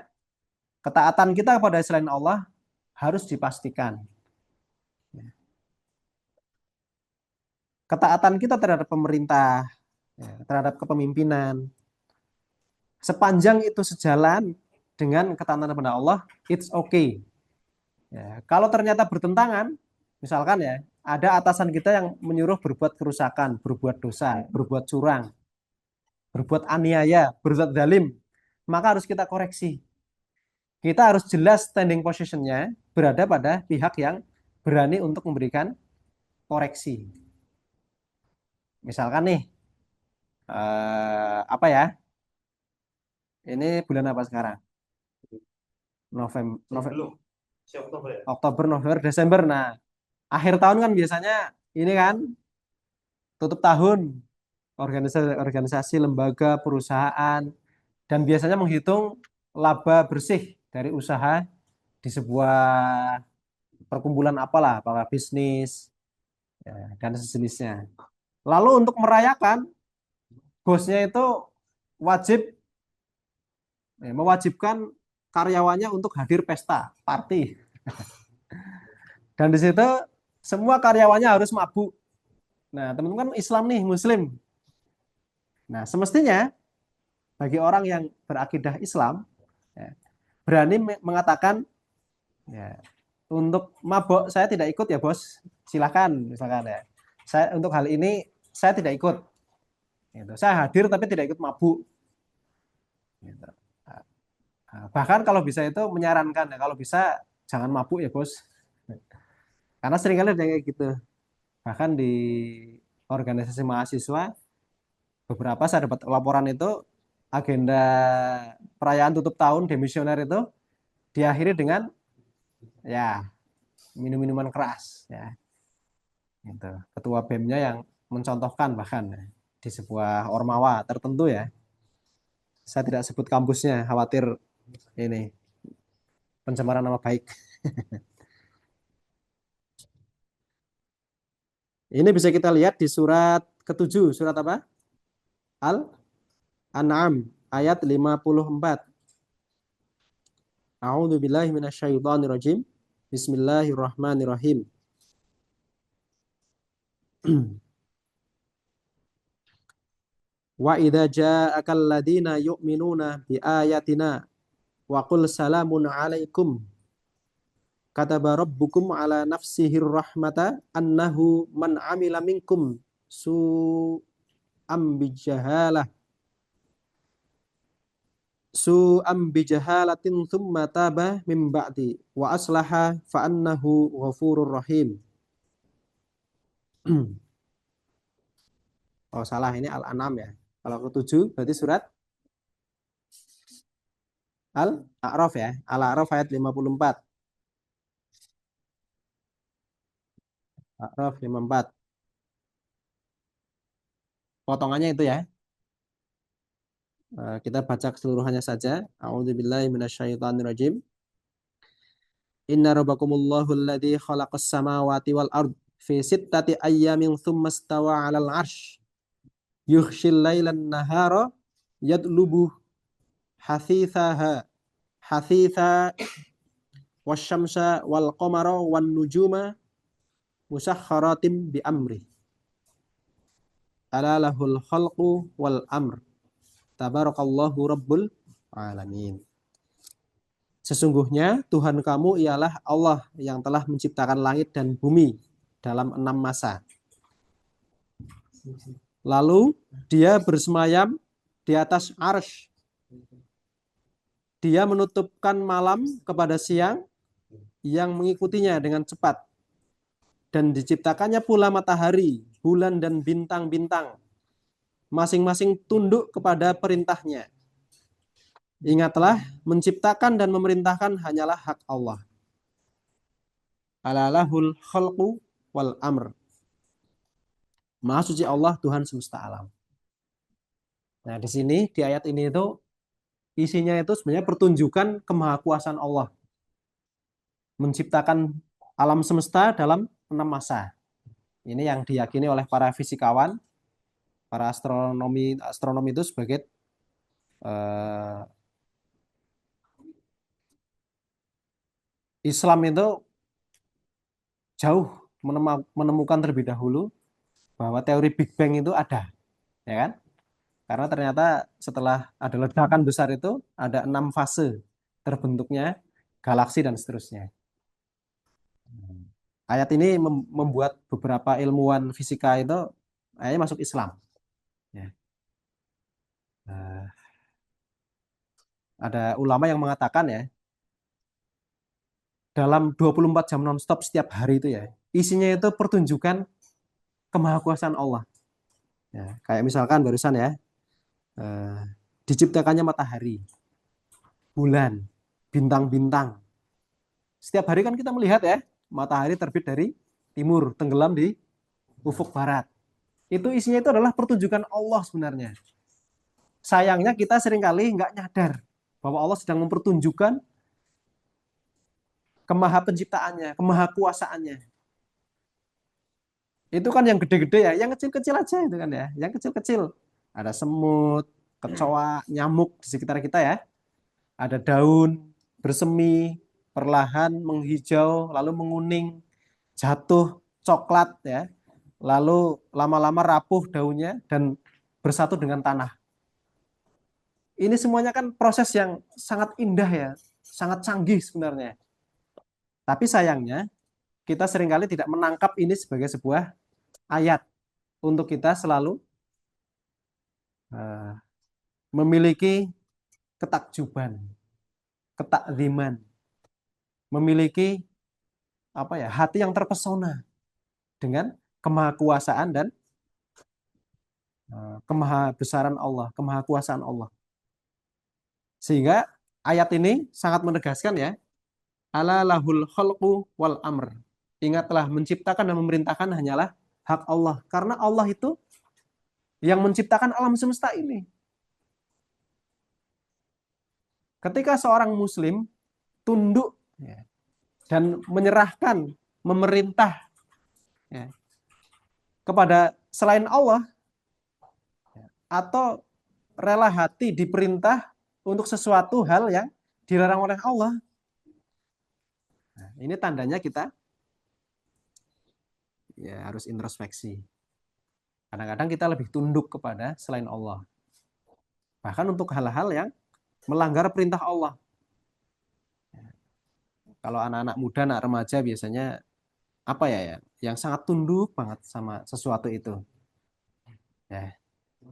Speaker 3: ketaatan kita kepada selain Allah harus dipastikan. Ketaatan kita terhadap pemerintah, terhadap kepemimpinan, sepanjang itu sejalan dengan ketaatan kepada Allah, it's okay. Ya, kalau ternyata bertentangan, misalkan ya, ada atasan kita yang menyuruh berbuat kerusakan, berbuat dosa, berbuat curang, berbuat aniaya, berbuat zalim, maka harus kita koreksi. Kita harus jelas standing position-nya berada pada pihak yang berani untuk memberikan koreksi. Misalkan nih, apa ya? Ini bulan apa sekarang? November, Oktober, November, Desember. Nah, akhir tahun kan biasanya ini kan tutup tahun, organisasi, lembaga, perusahaan, dan biasanya menghitung laba bersih dari usaha di sebuah perkumpulan apalah, apakah bisnis ya, dan sejenisnya. Lalu untuk merayakan, bosnya itu wajib mewajibkan karyawannya untuk hadir pesta, party. Dan di situ semua karyawannya harus mabuk. Nah, teman-teman kan Islam nih, Muslim. Nah, semestinya bagi orang yang berakidah Islam, ya, berani mengatakan, ya, untuk mabuk saya tidak ikut ya bos, silakan misalkan ya. Saya untuk hal ini saya tidak ikut. Gitu. Saya hadir tapi tidak ikut mabuk. Gitu. Bahkan kalau bisa itu menyarankan ya, kalau bisa jangan mabuk ya bos. Karena seringkali ada yang kayak gitu. Bahkan di organisasi mahasiswa, beberapa saya dapat laporan itu agenda perayaan tutup tahun demisioner itu diakhiri dengan ya minum-minuman keras ya. Gitu. Ketua BEM-nya yang mencontohkan bahkan ya, di sebuah ormawa tertentu ya. Saya tidak sebut kampusnya, khawatir ini pencemaran nama baik. Ini bisa kita lihat di surat ke-7, surat apa? Al-An'am ayat 54. A'udzu billahi minasyaitonir rajim. Bismillahirrahmanirrahim. Wa idza ja'akal ladzina yu'minuna bi ayatina wa qul salamun 'alaikum kataba rabbukum 'ala nafsihir rahmata annahu man 'amila minkum su'am bijahalah bijahalatin thumma taba min ba'di wa aslaha fa annahu ghafurur rahim. Oh salah, ini Al-An'am ya. Kalau ke-7 berarti surat Al-A'raf ya. Al-A'raf ayat 54. A'raf 54. Potongannya itu ya. Kita baca keseluruhannya saja. A'udzubillahi minasyaitonirrajim. Inna rabbakumullahu alladzi khalaqas samawati wal ard fi sittati ayyamin tsumma istawa 'alal 'arsy yughshil lailan nahara yatlubu hasithaha hasitha wasyamsa wal qamara wan nujuma musakhkharatin bi amri ala lahul khalqu wal amr tabarakallahu rabbul alamin. Sesungguhnya Tuhan kamu ialah Allah yang telah menciptakan langit dan bumi dalam 6 masa. Lalu dia bersemayam di atas arsy. Dia menutupkan malam kepada siang yang mengikutinya dengan cepat. Dan diciptakannya pula matahari, bulan dan bintang-bintang. Masing-masing tunduk kepada perintahnya. Ingatlah, menciptakan dan memerintahkan hanyalah hak Allah. Alalahul khalqu wal amr. Maha suci Allah, Tuhan semesta alam. Nah, di sini, di ayat ini itu, isinya itu sebenarnya pertunjukan kemahakuasaan Allah. Menciptakan alam semesta dalam 6 masa. Ini yang diyakini oleh para fisikawan, para astronomi itu sebagai Islam itu jauh menemukan terlebih dahulu bahwa teori Big Bang itu ada, ya kan? Karena ternyata setelah ada ledakan besar itu ada 6 fase terbentuknya galaksi dan seterusnya. Ayat ini membuat beberapa ilmuwan fisika itu ayatnya masuk Islam. Ya. Ada ulama yang mengatakan ya, dalam 24 jam nonstop setiap hari itu ya, isinya itu pertunjukan kemahakuasaan Allah. Ya, kayak misalkan barusan ya, diciptakannya matahari, bulan, bintang-bintang. Setiap hari kan kita melihat ya, matahari terbit dari timur, tenggelam di ufuk barat. Itu isinya itu adalah pertunjukan Allah sebenarnya. Sayangnya kita seringkali nggak nyadar bahwa Allah sedang mempertunjukkan kemaha penciptaannya, kemahakuasaannya. Itu kan yang gede-gede ya, yang kecil-kecil aja itu kan ya, yang kecil-kecil. Ada semut, kecoa, nyamuk di sekitar kita ya. Ada daun bersemi, perlahan menghijau, lalu menguning, jatuh coklat ya. Lalu lama-lama rapuh daunnya dan bersatu dengan tanah. Ini semuanya kan proses yang sangat indah ya, sangat canggih sebenarnya. Tapi sayangnya kita seringkali tidak menangkap ini sebagai sebuah ayat untuk kita selalu eh, memiliki ketakjuban, ketakziman, memiliki apa ya, hati yang terpesona dengan kemahakuasaan dan kemahabesaran Allah, kemahakuasaan Allah. Sehingga ayat ini sangat menegaskan ya, ala lahul khalqu wal amr. Ingatlah menciptakan dan memerintahkan hanyalah hak Allah. Karena Allah itu yang menciptakan alam semesta ini. Ketika seorang muslim tunduk ya, dan menyerahkan, memerintah ya, kepada selain Allah, atau rela hati diperintah untuk sesuatu hal yang dilarang oleh Allah. Nah, ini tandanya kita ya harus introspeksi. Kadang-kadang kita lebih tunduk kepada selain Allah. Bahkan untuk hal-hal yang melanggar perintah Allah. Kalau anak-anak muda, anak remaja biasanya apa ya, yang sangat tunduk banget sama sesuatu itu. Ya,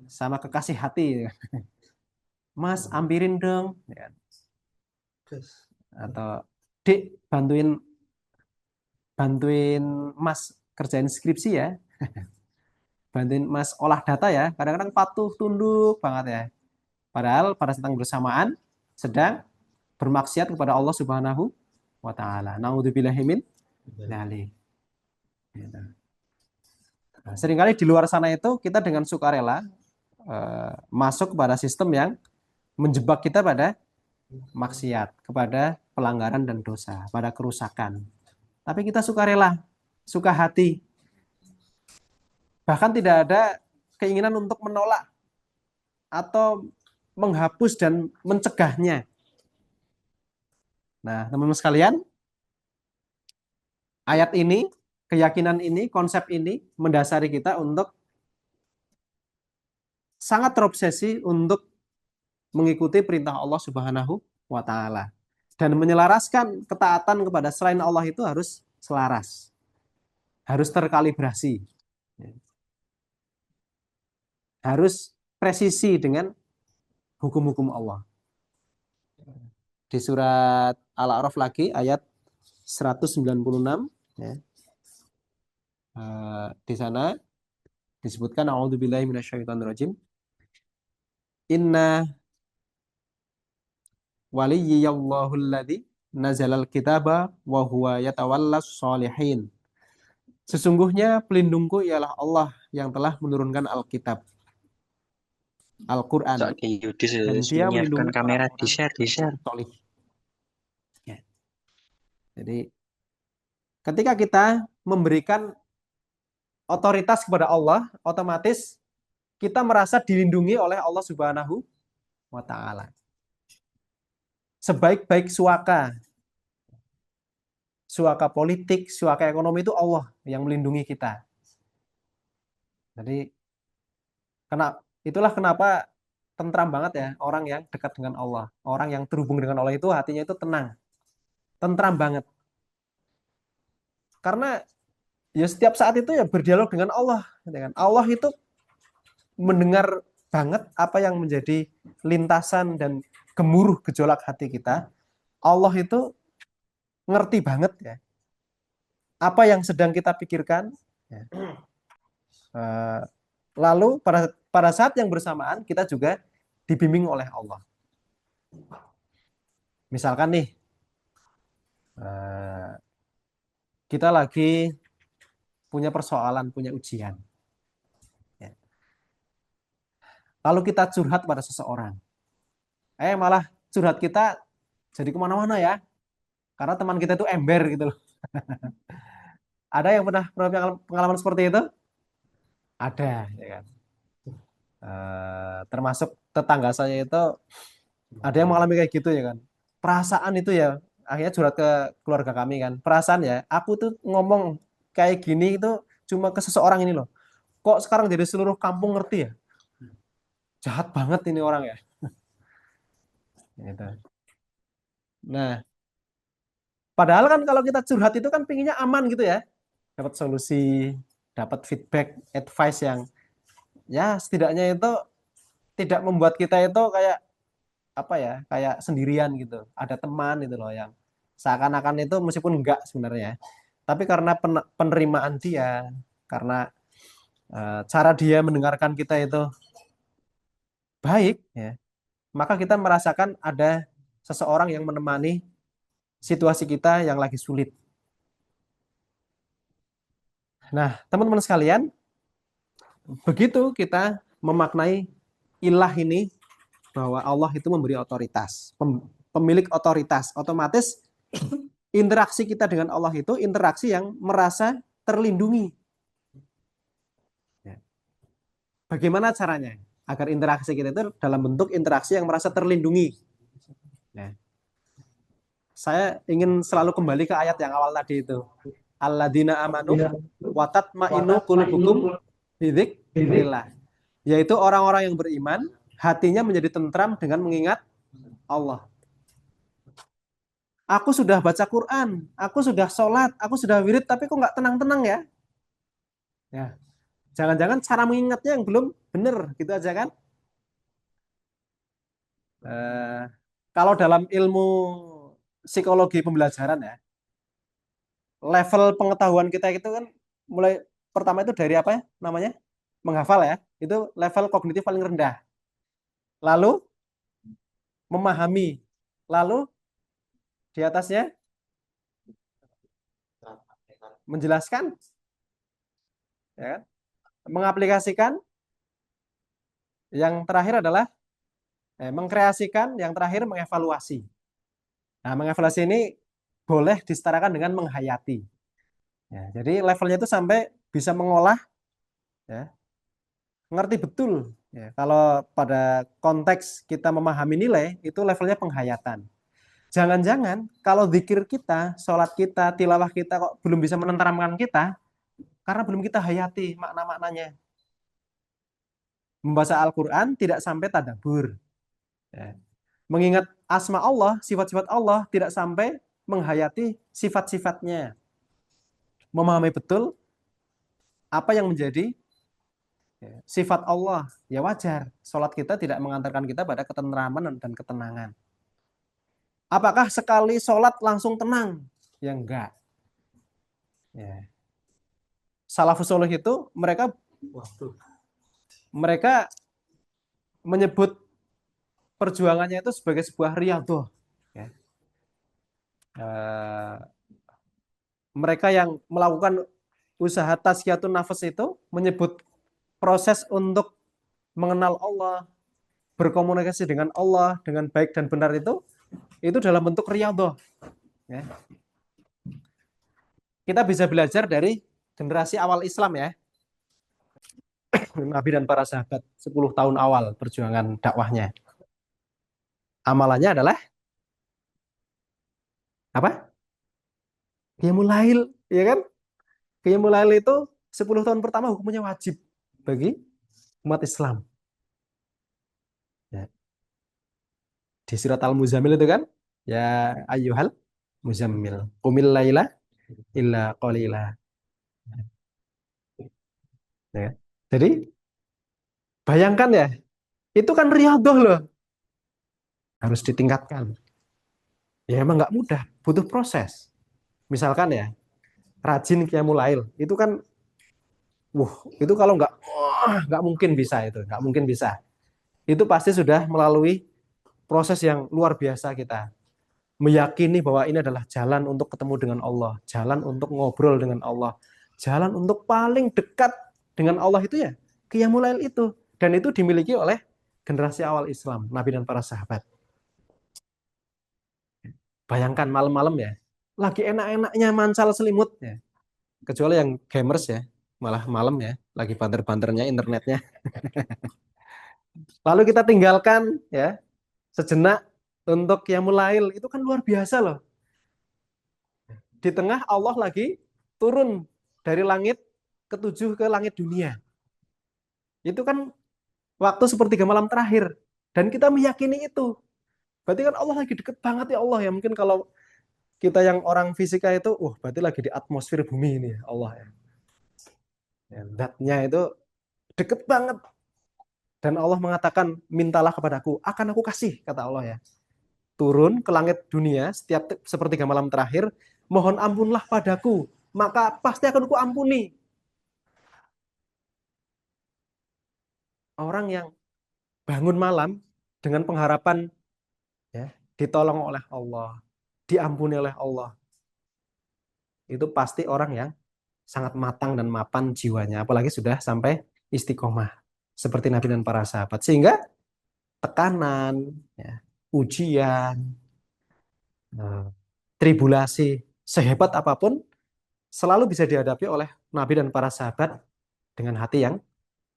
Speaker 3: sama kekasih hati. Mas, ampirin dong. Ya. Atau Dek, bantuin bantuin Mas kerjain skripsi ya. Bantuin Mas olah data ya. Kadang-kadang patuh, tunduk banget ya. Padahal pada saat bersamaan sedang bermaksiat kepada Allah Subhanahu wa taala. Nauzubillahi min dzalik. Gitu. Nah, seringkali di luar sana itu kita dengan sukarela masuk kepada sistem yang menjebak kita pada maksiat, kepada pelanggaran dan dosa, pada kerusakan. Tapi kita sukarela, suka hati. Bahkan tidak ada keinginan untuk menolak atau menghapus dan mencegahnya. Nah, teman-teman sekalian, ayat ini, keyakinan ini, konsep ini mendasari kita untuk sangat terobsesi untuk mengikuti perintah Allah Subhanahu wa taala dan menyelaraskan ketaatan kepada selain Allah itu harus selaras, harus terkalibrasi, harus presisi dengan hukum-hukum Allah. Di surat Al-A'raf lagi ayat 196 ya. Di sana disebutkan a'udzubillahi minasyaitonirrajim. Inna waliyyallahu alladzi nazalal kitaba wa huwa yatawallas sholihin. Sesungguhnya pelindungku ialah Allah yang telah menurunkan Alkitab, Al-Quran,
Speaker 4: Oke, Yudi
Speaker 3: dan dia
Speaker 4: menyiapkan
Speaker 3: melindungi
Speaker 4: kamera,
Speaker 3: orang-orang
Speaker 4: di-share, di-share.
Speaker 3: solih. Ya. Jadi ketika kita memberikan otoritas kepada Allah, otomatis kita merasa dilindungi oleh Allah Subhanahu wa taala. Sebaik-baik suaka politik, suaka ekonomi itu Allah yang melindungi kita. Jadi itulah kenapa tentram banget ya orang yang dekat dengan Allah. Orang yang terhubung dengan Allah itu hatinya itu tenang, tentram banget. Karena ya setiap saat itu ya berdialog dengan Allah. Allah itu mendengar banget apa yang menjadi lintasan dan gemuruh gejolak hati kita. Allah itu ngerti banget ya apa yang sedang kita pikirkan. Ya. Lalu pada saat yang bersamaan kita juga dibimbing oleh Allah. Misalkan nih kita lagi punya persoalan, punya ujian. Ya. Lalu kita curhat pada seseorang. Malah curhat kita jadi kemana-mana ya. Karena teman kita itu ember gitu loh. Ada yang pernah pengalaman seperti itu? Ada, ya kan. Termasuk tetangga saya itu ada yang mengalami kayak gitu ya kan. Perasaan itu ya akhirnya curhat ke keluarga kami kan. Perasaan ya, aku tuh ngomong kayak gini itu cuma ke seseorang ini loh. Kok sekarang jadi seluruh kampung ngerti ya? Jahat banget ini orang ya. Gitu. Nah, padahal kan kalau kita curhat itu kan pinginnya aman gitu ya. Dapat solusi, dapat feedback, advice yang ya setidaknya itu tidak membuat kita itu kayak apa ya, kayak sendirian gitu. Ada teman itu loh yang seakan-akan itu meskipun enggak sebenarnya. Tapi karena penerimaan dia, karena cara dia mendengarkan kita itu baik ya, maka kita merasakan ada seseorang yang menemani situasi kita yang lagi sulit. Nah, teman-teman sekalian, begitu kita memaknai ilah ini bahwa Allah itu memberi otoritas, pemilik otoritas, otomatis interaksi kita dengan Allah itu interaksi yang merasa terlindungi. Ya. Bagaimana caranya agar interaksi kita itu dalam bentuk interaksi yang merasa terlindungi? Ya. Saya ingin selalu kembali ke ayat yang awal tadi itu. Alladzina amanu wa tatma'innu qulubuhum bidzikrillah. Yaitu orang-orang yang beriman, hatinya menjadi tentram dengan mengingat Allah. Aku sudah baca Quran, aku sudah sholat, aku sudah wirid, tapi kok nggak tenang-tenang ya? Ya, jangan-jangan cara mengingatnya yang belum benar, gitu aja kan? Eh, Kalau dalam ilmu psikologi pembelajaran ya, level pengetahuan kita itu kan mulai pertama itu dari apa ya namanya? Menghafal ya, itu level kognitif paling rendah. Lalu memahami, lalu di atasnya menjelaskan, ya kan? Mengaplikasikan, yang terakhir adalah mengkreasikan, yang terakhir mengevaluasi. Nah, mengevaluasi ini boleh disetarakan dengan menghayati. Ya, jadi levelnya itu sampai bisa mengolah, ya, ngerti betul. Ya, kalau pada konteks kita memahami nilai, itu levelnya penghayatan. Jangan-jangan kalau zikir kita, sholat kita, tilawah kita kok belum bisa menenteramkan kita, karena belum kita hayati makna-maknanya. Membaca Al-Quran tidak sampai tadabbur. Ya. Mengingat asma Allah, sifat-sifat Allah, tidak sampai menghayati sifat-sifatnya. Memahami betul apa yang menjadi sifat Allah. Ya wajar, sholat kita tidak mengantarkan kita pada ketentraman dan ketenangan. Apakah sekali sholat langsung tenang? Ya enggak. Ya. Salafus Saleh itu mereka menyebut perjuangannya itu sebagai sebuah riyadhah. Ya. Mereka yang melakukan usaha tazkiyatun nafas itu menyebut proses untuk mengenal Allah, berkomunikasi dengan Allah dengan baik dan benar itu dalam bentuk riyadhah. Ya. Kita bisa belajar dari generasi awal Islam ya. Nabi dan para sahabat 10 tahun awal perjuangan dakwahnya. Amalannya adalah apa? Qiyamul Lail, ya kan? Qiyamul Lail itu 10 tahun pertama hukumnya wajib bagi umat Islam. Ya. Di surat Al-Muzammil itu kan, ya ayyuhal muzammil, qumil laila illa qalila. Ya. Jadi bayangkan ya, itu kan riyadhah loh, harus ditingkatkan. Ya emang nggak mudah, butuh proses. Misalkan ya, rajin qiyamul lail, itu kan, itu kalau nggak mungkin bisa itu, nggak mungkin bisa. Itu pasti sudah melalui proses yang luar biasa kita. Meyakini bahwa ini adalah jalan untuk ketemu dengan Allah, jalan untuk ngobrol dengan Allah, jalan untuk paling dekat dengan Allah itu ya, qiyamul lail itu. Dan itu dimiliki oleh generasi awal Islam, Nabi dan para sahabat. Bayangkan malam-malam ya, lagi enak-enaknya mancal selimut ya. Kecuali yang gamers ya, malah malam ya, lagi banter-banternya internetnya. Lalu kita tinggalkan ya sejenak untuk qiyamul lail, itu kan luar biasa loh. Di tengah Allah lagi turun dari langit ketujuh ke langit dunia. Itu kan waktu sepertiga malam terakhir. Dan kita meyakini itu. Berarti kan Allah lagi deket banget ya Allah ya. Mungkin kalau kita yang orang fisika itu, berarti lagi di atmosfer bumi ini ya Allah ya. Ya, zatnya itu deket banget. Dan Allah mengatakan, mintalah kepadaku, akan aku kasih, kata Allah ya. Turun ke langit dunia setiap sepertiga malam terakhir, mohon ampunlah padaku, maka pasti akan ku ampuni. Orang yang bangun malam dengan pengharapan ya ditolong oleh Allah, diampuni oleh Allah, itu pasti orang yang sangat matang dan mapan jiwanya, apalagi sudah sampai istiqomah seperti Nabi dan para sahabat. Sehingga tekanan, ya, ujian, eh, tribulasi sehebat apapun selalu bisa dihadapi oleh Nabi dan para sahabat dengan hati yang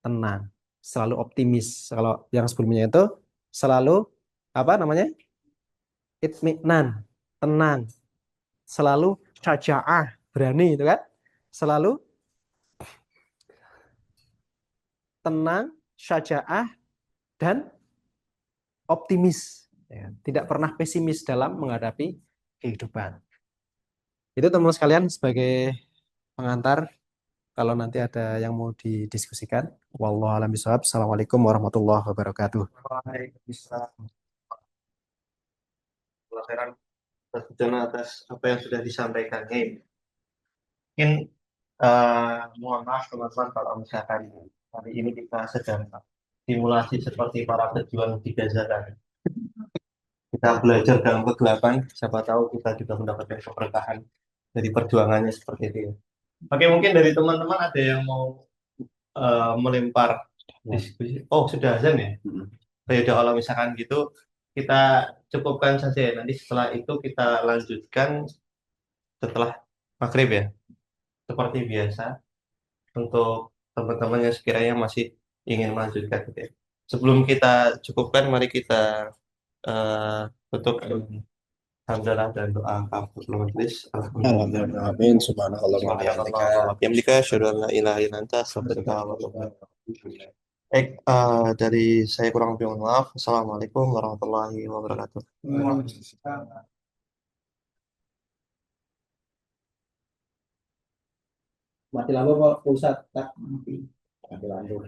Speaker 3: tenang, selalu optimis. Kalau yang sebelumnya itu selalu apa namanya? Itminan, tenang, selalu syaja'ah, berani itu kan? Selalu tenang, syaja'ah dan optimis. Ya, tidak pernah pesimis dalam menghadapi kehidupan. Itu teman-teman sekalian sebagai pengantar kalau nanti ada yang mau didiskusikan. Wallahu a'lam bishawab. Assalamualaikum warahmatullahi wabarakatuh.
Speaker 1: Waalaikumsalam. Khairan terutama atas apa yang sudah disampaikan. Mungkin mohon maaf teman-teman kalau misalkan hari ini kita sedang simulasi seperti para pejuang di Gaza tadi. Kita belajar dalam kegelapan, siapa tahu kita juga mendapatkan keberkahan dari perjuangannya seperti itu ya. Oke, mungkin dari teman-teman ada yang mau melempar diskusi. Oh, sudah azan ya? Ya udah, kalau misalkan gitu kita cukupkan saja ya. Nanti setelah itu kita lanjutkan setelah maghrib ya. Seperti biasa untuk teman-teman yang sekiranya masih ingin melanjutkan gitu ya. Sebelum kita cukupkan, mari kita tutup dengan hamdalah dan doa kafaratul majelis.
Speaker 4: Alhamdulillah, amin. Subhanallah wa bihamdika.
Speaker 1: Bihamdika asyhadu an la ilaha illa anta astaghfiruka wa atubu ilaik. Baik, dari saya kurang lebih mohon maaf. Assalamualaikum warahmatullahi wabarakatuh.
Speaker 3: Mati lampu Pak Ustadz. Mati lampu.